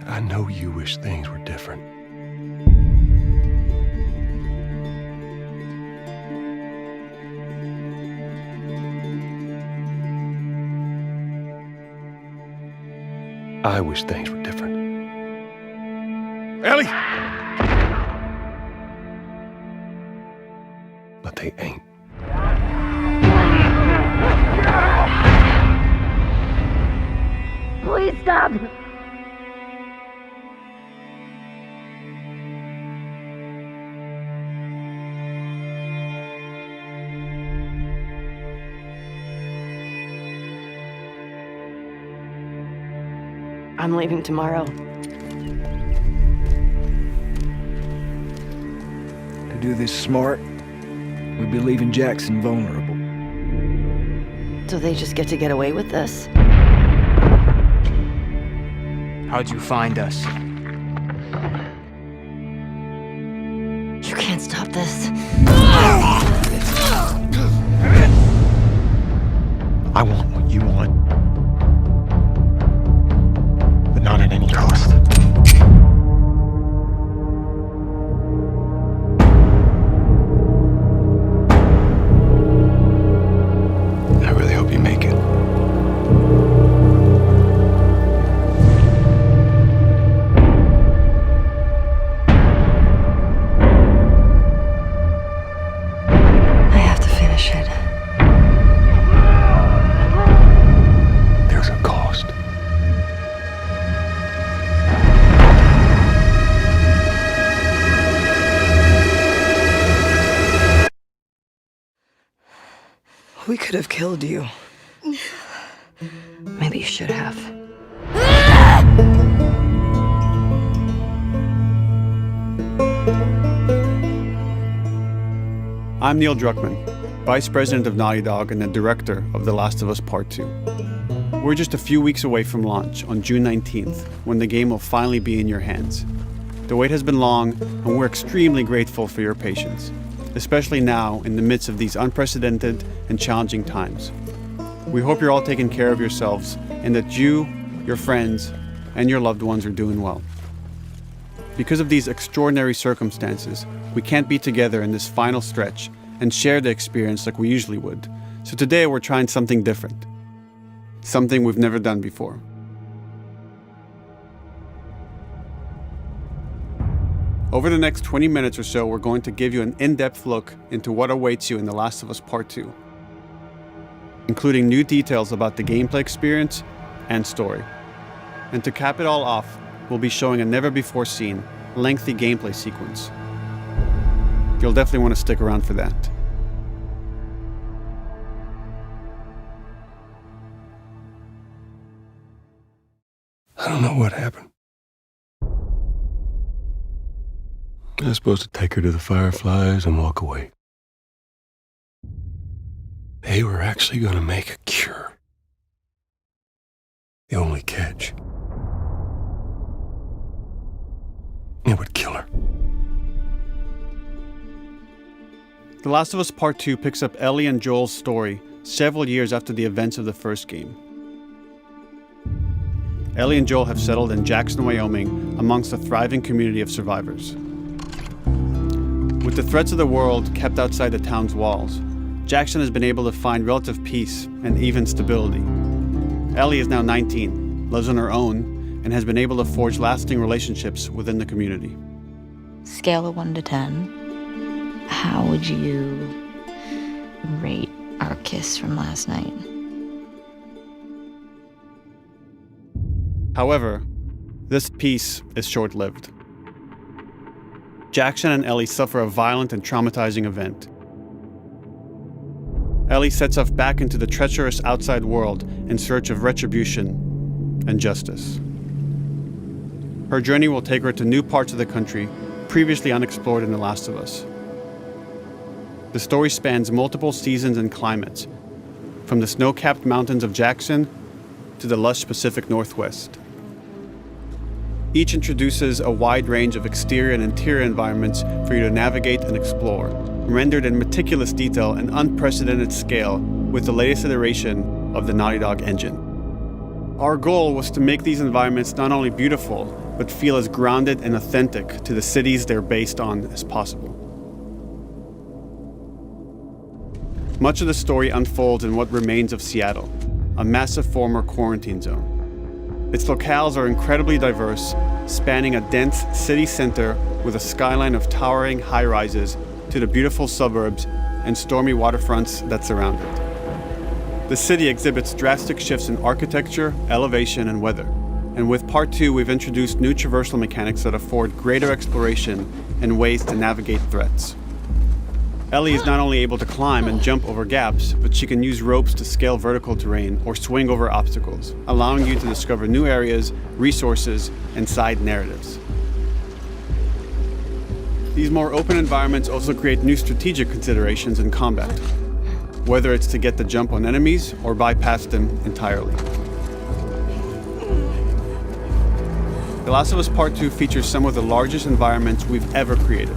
I know you wish things were different. I wish things were different. Ellie! But they ain't. Please stop! I'm leaving tomorrow. To do this smart, we'd be leaving Jackson vulnerable. So they just get to get away with this? How'd you find us? You can't stop this. I want what you want. But not at any cost. I really hope you make it. I have to finish it. There's a cost. We could have killed you. Maybe you should have. I'm Neil Druckmann, Vice President of Naughty Dog and the Director of The Last of Us Part 2. We're just a few weeks away from launch on June 19th, when the game will finally be in your hands. The wait has been long, and we're extremely grateful for your patience, especially now in the midst of these unprecedented and challenging times. We hope you're all taking care of yourselves and that you, your friends, and your loved ones are doing well. Because of these extraordinary circumstances, we can't be together in this final stretch and share the experience like we usually would. So today we're trying something different. Something we've never done before. Over the next 20 minutes or so, we're going to give you an in-depth look into what awaits you in The Last of Us Part 2, including new details about the gameplay experience and story. And to cap it all off, we'll be showing a never-before-seen, lengthy gameplay sequence. You'll definitely want to stick around for that. I don't know what happened. I was supposed to take her to the Fireflies and walk away. They were actually going to make a cure. The only catch, it would kill her. The Last of Us Part 2 picks up Ellie and Joel's story several years after the events of the first game. Ellie and Joel have settled in Jackson, Wyoming, amongst a thriving community of survivors. With the threats of the world kept outside the town's walls, Jackson has been able to find relative peace and even stability. Ellie is now 19, lives on her own, and has been able to forge lasting relationships within the community. Scale of 1 to 10, how would you rate our kiss from last night? However, this peace is short-lived. Jackson and Ellie suffer a violent and traumatizing event. Ellie sets off back into the treacherous outside world in search of retribution and justice. Her journey will take her to new parts of the country previously unexplored in The Last of Us. The story spans multiple seasons and climates, from the snow-capped mountains of Jackson to the lush Pacific Northwest. Each introduces a wide range of exterior and interior environments for you to navigate and explore, rendered in meticulous detail and unprecedented scale with the latest iteration of the Naughty Dog engine. Our goal was to make these environments not only beautiful, but feel as grounded and authentic to the cities they're based on as possible. Much of the story unfolds in what remains of Seattle, a massive former quarantine zone. Its locales are incredibly diverse, spanning a dense city center with a skyline of towering high-rises to the beautiful suburbs and stormy waterfronts that surround it. The city exhibits drastic shifts in architecture, elevation, and weather. And with Part 2, we've introduced new traversal mechanics that afford greater exploration and ways to navigate threats. Ellie is not only able to climb and jump over gaps, but she can use ropes to scale vertical terrain or swing over obstacles, allowing you to discover new areas, resources, and side narratives. These more open environments also create new strategic considerations in combat, whether it's to get the jump on enemies or bypass them entirely. The Last of Us Part 2 features some of the largest environments we've ever created.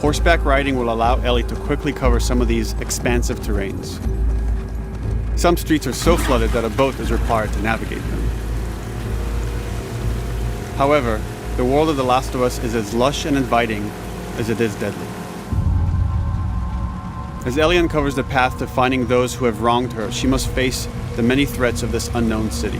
Horseback riding will allow Ellie to quickly cover some of these expansive terrains. Some streets are so flooded that a boat is required to navigate them. However, the world of The Last of Us is as lush and inviting as it is deadly. As Ellie uncovers the path to finding those who have wronged her, she must face the many threats of this unknown city.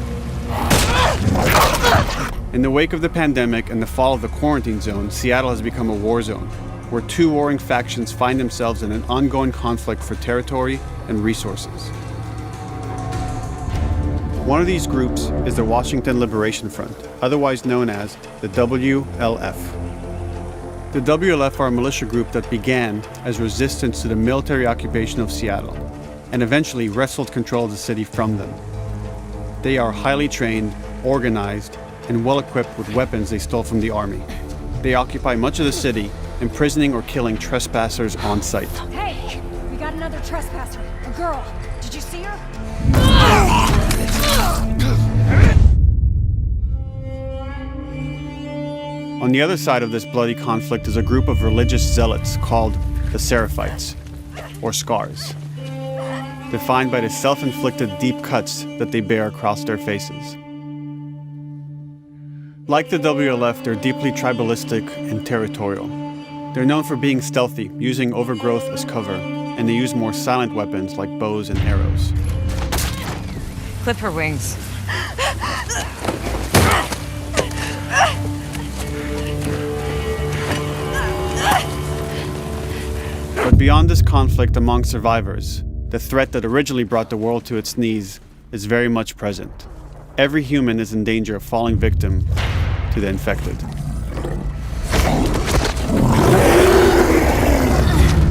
In the wake of the pandemic and the fall of the quarantine zone, Seattle has become a war zone, where two warring factions find themselves in an ongoing conflict for territory and resources. One of these groups is the Washington Liberation Front, otherwise known as the WLF. The WLF are a militia group that began as resistance to the military occupation of Seattle and eventually wrestled control of the city from them. They are highly trained, organized, and well-equipped with weapons they stole from the army. They occupy much of the city, imprisoning or killing trespassers on sight. Hey, we got another trespasser, a girl. Did you see her? On the other side of this bloody conflict is a group of religious zealots called the Seraphites, or Scars, defined by the self-inflicted deep cuts that they bear across their faces. Like the WLF, they're deeply tribalistic and territorial. They're known for being stealthy, using overgrowth as cover, and they use more silent weapons like bows and arrows. Clip her wings. But beyond this conflict among survivors, the threat that originally brought the world to its knees is very much present. Every human is in danger of falling victim to the infected.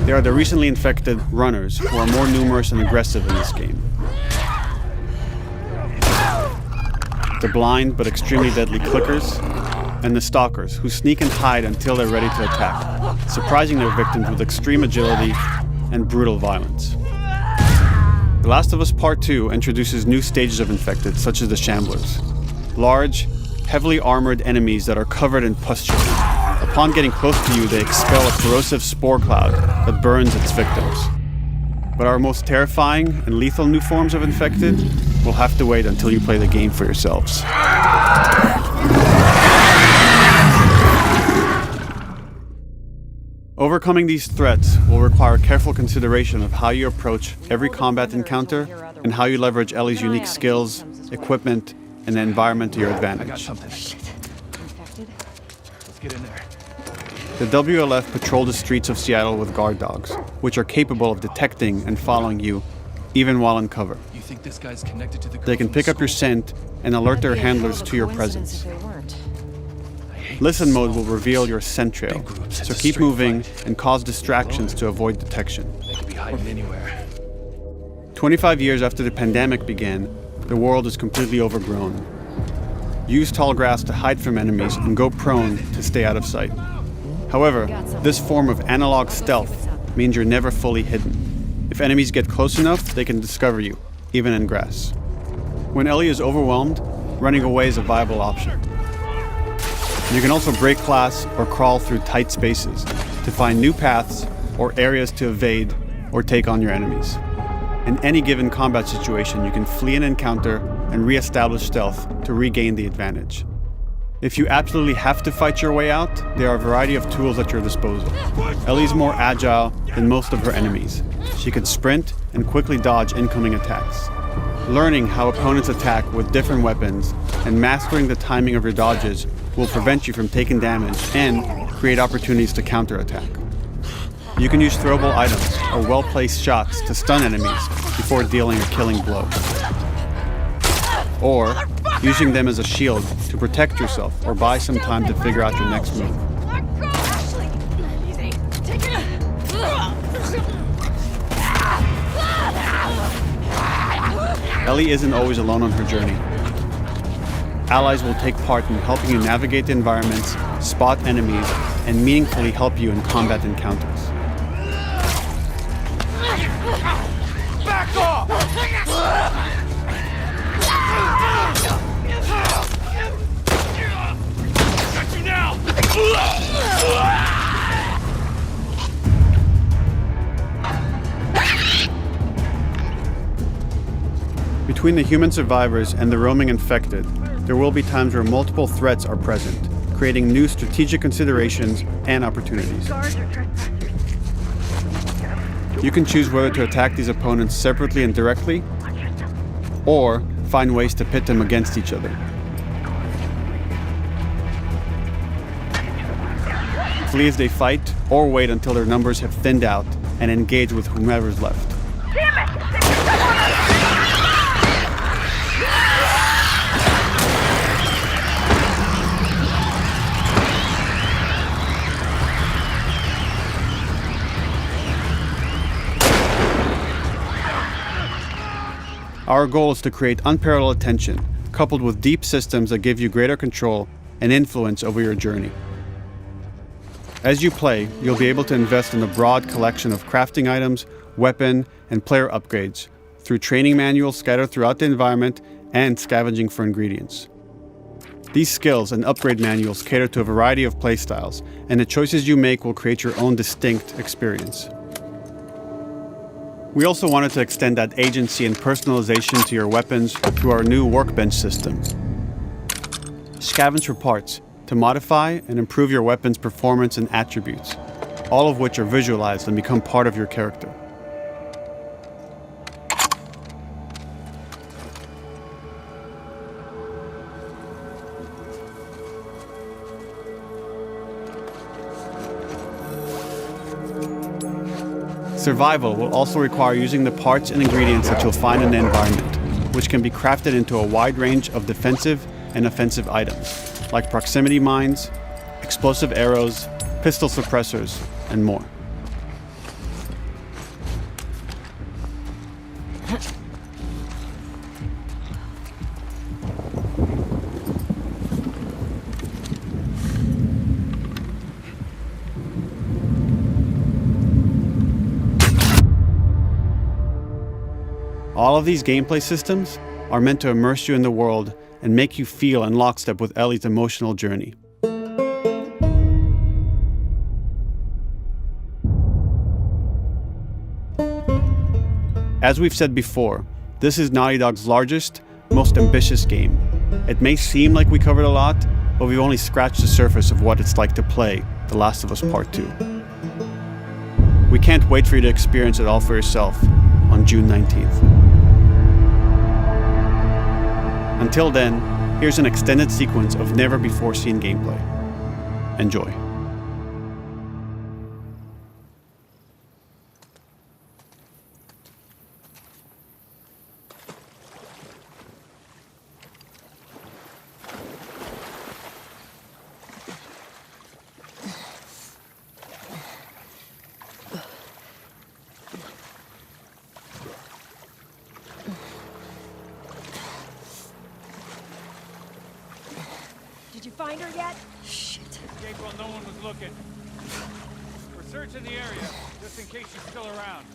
They are the recently infected runners, who are more numerous and aggressive in this game. The blind but extremely deadly clickers, and the stalkers, who sneak and hide until they're ready to attack, surprising their victims with extreme agility and brutal violence. The Last of Us Part 2 introduces new stages of infected, such as the Shamblers. Large, heavily armored enemies that are covered in pustule. Upon getting close to you, they expel a corrosive spore cloud that burns its victims. But our most terrifying and lethal new forms of infected will have to wait until you play the game for yourselves. Overcoming these threats will require careful consideration of how you approach every combat encounter and how you leverage Ellie's unique skills, equipment, and the environment to your advantage. Let's get in there. The WLF patrol the streets of Seattle with guard dogs, which are capable of detecting and following you, even while in cover. You think this guy's connected to the girl They can from pick up school? your scent and alert their handlers to your presence. Listen mode will reveal your scent trail, so keep moving and cause distractions to avoid detection. They could be hiding anywhere. 25 years after the pandemic began, the world is completely overgrown. Use tall grass to hide from enemies and go prone to stay out of sight. However, this form of analog stealth means you're never fully hidden. If enemies get close enough, they can discover you, even in grass. When Ellie is overwhelmed, running away is a viable option. You can also break glass or crawl through tight spaces to find new paths or areas to evade or take on your enemies. In any given combat situation, you can flee an encounter and re-establish stealth to regain the advantage. If you absolutely have to fight your way out, there are a variety of tools at your disposal. Ellie's more agile than most of her enemies. She can sprint and quickly dodge incoming attacks. Learning how opponents attack with different weapons and mastering the timing of your dodges will prevent you from taking damage and create opportunities to counterattack. You can use throwable items or well-placed shots to stun enemies before dealing a killing blow. Or using them as a shield to protect yourself or buy some time to figure out your next move. Ellie isn't always alone on her journey. Allies will take part in helping you navigate the environments, spot enemies, and meaningfully help you in combat encounters. Back off! Got you now! Between the human survivors and the roaming infected, there will be times where multiple threats are present, creating new strategic considerations and opportunities. You can choose whether to attack these opponents separately and directly, or find ways to pit them against each other. Flee as they fight, or wait until their numbers have thinned out and engage with whomever's left. Our goal is to create unparalleled tension, coupled with deep systems that give you greater control and influence over your journey. As you play, you'll be able to invest in a broad collection of crafting items, weapon, and player upgrades through training manuals scattered throughout the environment and scavenging for ingredients. These skills and upgrade manuals cater to a variety of playstyles, and the choices you make will create your own distinct experience. We also wanted to extend that agency and personalization to your weapons through our new workbench system. Scavenge for parts to modify and improve your weapon's performance and attributes, all of which are visualized and become part of your character. Survival will also require using the parts and ingredients that you'll find in the environment, which can be crafted into a wide range of defensive and offensive items, like proximity mines, explosive arrows, pistol suppressors, and more. All of these gameplay systems are meant to immerse you in the world and make you feel in lockstep with Ellie's emotional journey. As we've said before, this is Naughty Dog's largest, most ambitious game. It may seem like we covered a lot, but we've only scratched the surface of what it's like to play The Last of Us Part 2. We can't wait for you to experience it all for yourself on June 19th. Until then, here's an extended sequence of never-before-seen gameplay. Enjoy. Did you find her yet? Shit. Escape while no one was looking. We're searching the area, just in case she's still around.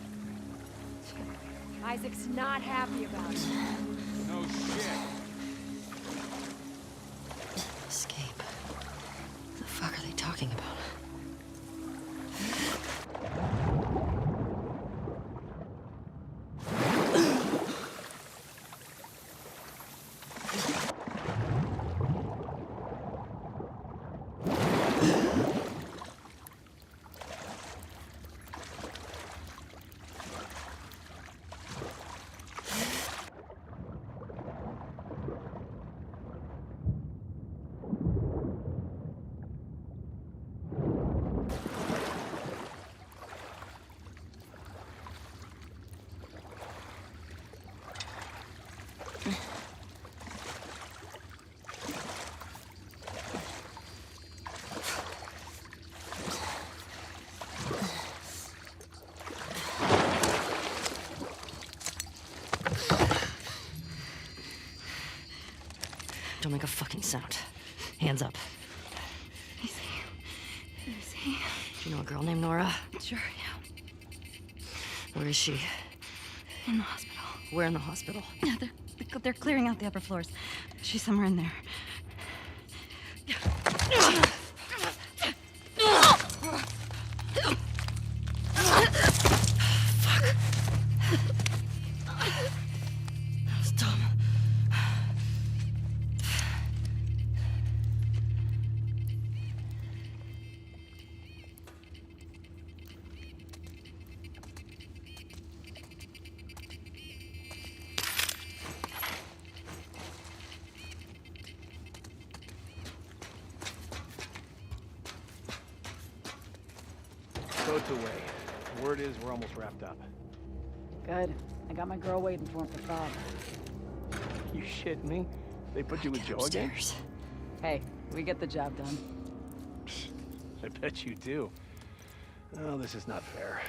Isaac's not happy about it. No shit. Escape. What the fuck are they talking about? Don't make a fucking sound. Hands up. Easy. Do you know a girl named Nora? Sure, yeah. Where is she? In the hospital. Where in the hospital? Yeah, they're clearing out the upper floors. She's somewhere in there. That was dumb. Boat's away. Word is we're almost wrapped up. Good. I got my girl waiting for him for Bob. You shit me? They put you with Joe again? Upstairs. Hey, we get the job done. I bet you do. Oh, this is not fair.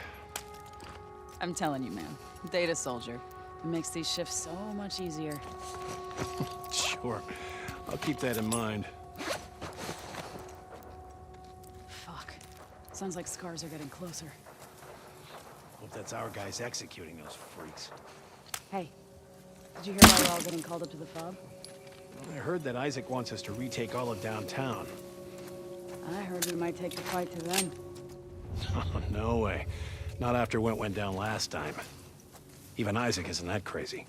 I'm telling you, man. Data soldier. It makes these shifts so much easier. Sure. I'll keep that in mind. Fuck. Sounds like scars are getting closer. Hope that's our guys executing those freaks. Hey, did you hear why we're all getting called up to the fob? I heard that Isaac wants us to retake all of downtown. I heard we might take the fight to them. Oh, no way. Not after what went down last time. Even Isaac isn't that crazy.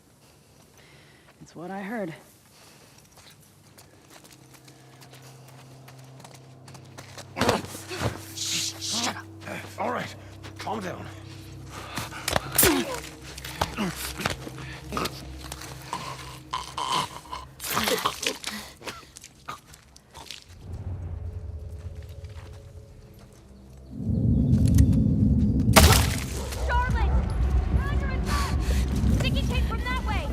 It's what I heard. Shut up. All right, calm down. Charlotte! Roger and Bob! Sticky tape from that way!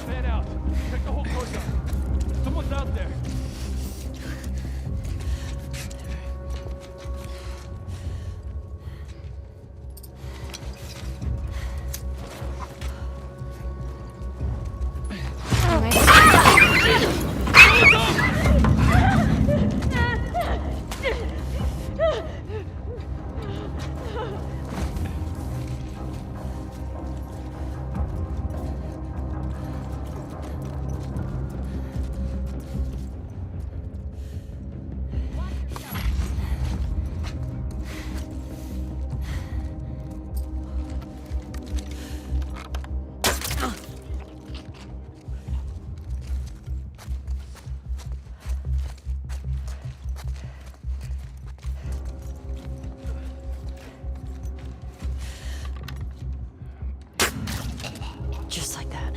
Fan out. Check the whole coast out. Someone's out there. Just like that.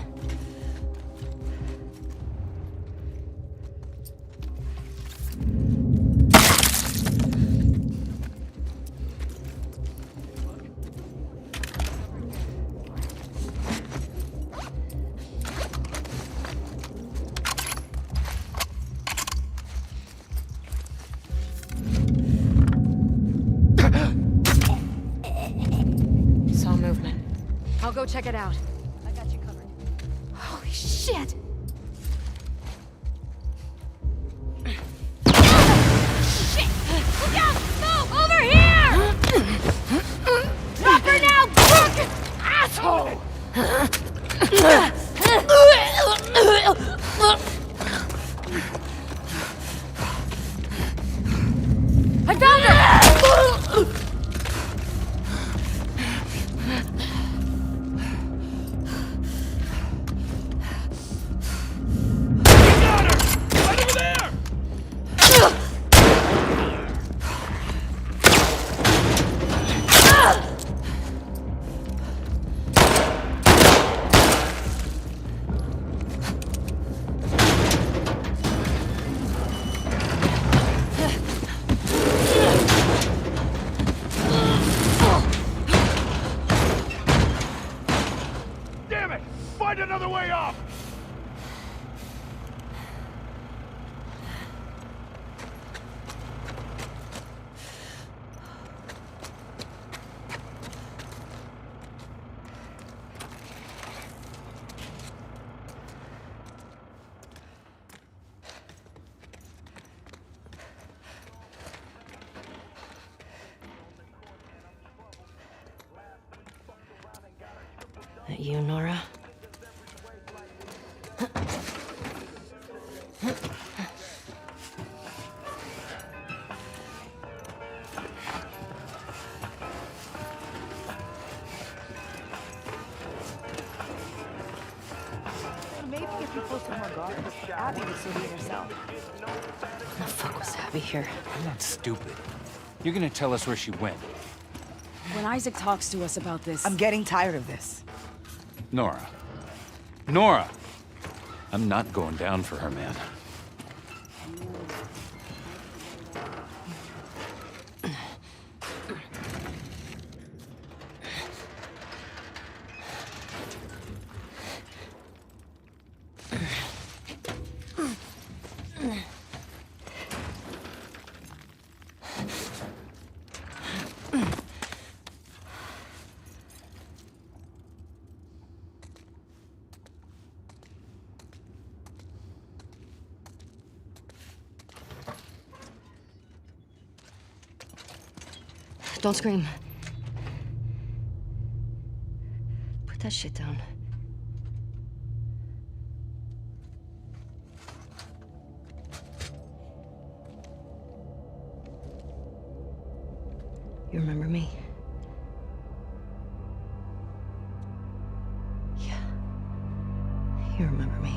Saw movement. I'll go check it out. I got you covered. Holy shit! Shit! Look out! Move! Over here! Drop her now, crook! Asshole! I found her! That you, Nora? Maybe if you posted more guards, Abby would still be herself. The fuck was Abby here? I'm not stupid. You're gonna tell us where she went. When Isaac talks to us about this... I'm getting tired of this. Nora. Nora! I'm not going down for her, man. Don't scream. Put that shit down. You remember me? Yeah. You remember me.